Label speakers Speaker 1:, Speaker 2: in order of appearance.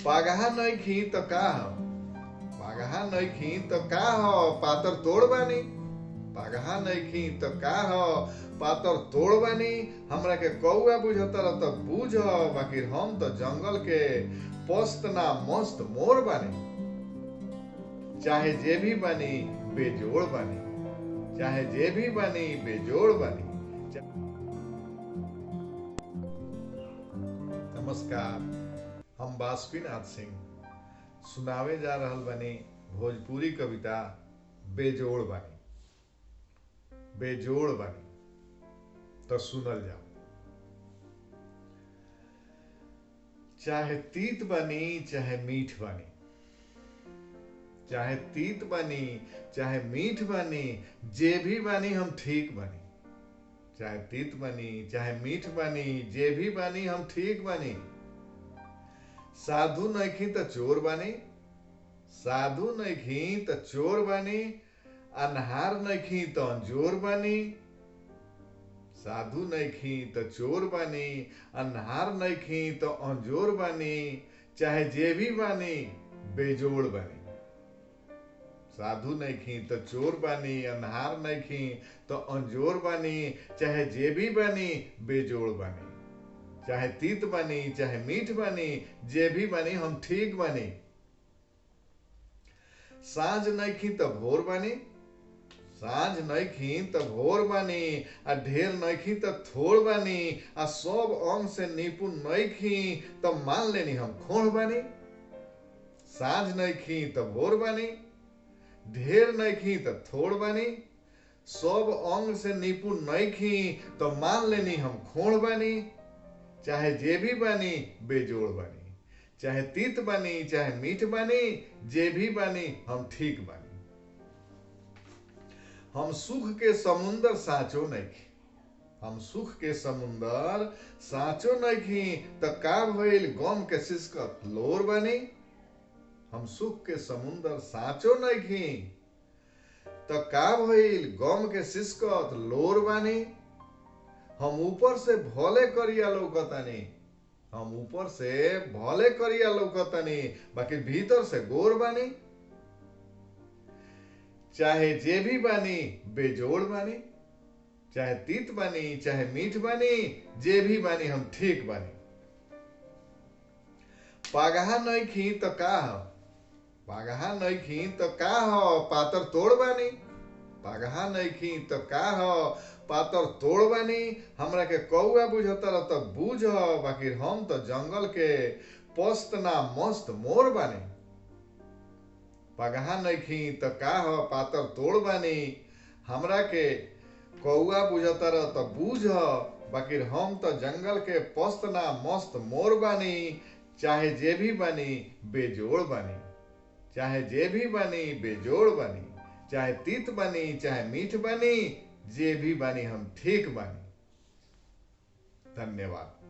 Speaker 1: पागहा नइखी त का ह पागहा नइखी त का ह पातर तोड़ बानी। पागहा नइखी त का ह पातर तोड़ बानी। हमरा के कौआ बुझतर त बूझ, बाकी हम त जंगल के पस्त ना मस्त मोर बानी। चाहे जे भी बानी बेजोड़ बानी, चाहे जे भी बानी बेजोड़ बानी। नमस्कार, हम बासुकीनाथ सिंह सुनावे जा रहल बानी भोजपुरी कविता बेजोड़ बानी। बेजोड़ बानी तो सुनल जाओ। चाहे तीत बानी चाहे मीठ बानी, चाहे तीत बानी चाहे मीठ बानी, जे भी बानी हम ठीक बानी। चाहे तीत बानी चाहे मीठ बानी, जे भी बानी हम ठीक बानी। साधु नइखी त चोर बानी, साधु नइखी त चोर बानी। अन्हार नइखी त अंजोर बानी, साधु नइखी त चोर बानी। अन्हार नइखी त अंजोर बानी। चाहे जे भी बानी बेजोड़ बानी। साधु नइखी त चोर बानी, अन्हार नइखी त अंजोर बानी। चाहे जे भी बानी बेजोड़ बानी। चाहे तीत बानी चाहे मीठ बानी, जे भी बानी हम ठीक बानी। साँझ नइखी त भोर बानी, साँझ नइखी त भोर बानी। आ ढेर नइखी त थोड़ बानी। आ सब अंग से निपुण नइखी त मान लेनी हम खोड़ बानी। साँझ नइखी त भोर बानी, ढेर नइखी त थोड़ बानी। सब अंग से निपुण नइखी त मान लेनी हम खोड़ बानी। चाहे जे भी बानी बेजोड़ बानी, चाहे तीत बानी चाहे मीठ बानी, जे भी बानी हम ठीक बानी। हम सुख के समुंदर साँचो नइखी, हम सुख के समुंदर साँचो नइखी त का भइल गम के सिसकत लोर बानी। हम सुख के समुंदर साँचो नइखी त का भइल गम के सिसकत लोर बानी। हम ऊपर से भले करिया लौकतानी, हम ऊपर से भले करिया लौकतानी, बाकी भीतर से गोर बानी। चाहे जे भी बानी बेजोड़ बानी, चाहे तीत बानी चाहे मीठ बानी, जे भी बानी हम ठीक बानी। पागहा नइखी त का ह पागहा नइखी त का ह पातर तोड़ बानी। पागहा नइखी त का ह पातर तोड़ बानी। हमरा के कौआ बुझतर त बूझ, बाकी हम त जंगल के पस्त ना मस्त मोर बानी। पगहा नइखी त का ह पातर तोड़ बानी। हमरा के कौआ बुझतर त बूझ, बाकी हम त जंगल के पस्त ना मस्त मोर बानी। चाहे जे भी बानी बेजोड़ बानी, चाहे जे भी बानी बेजोड़ बानी। चाहे तीत बानी चाहे मीठ बानी, जे भी बानी हम ठीक बानी। धन्यवाद।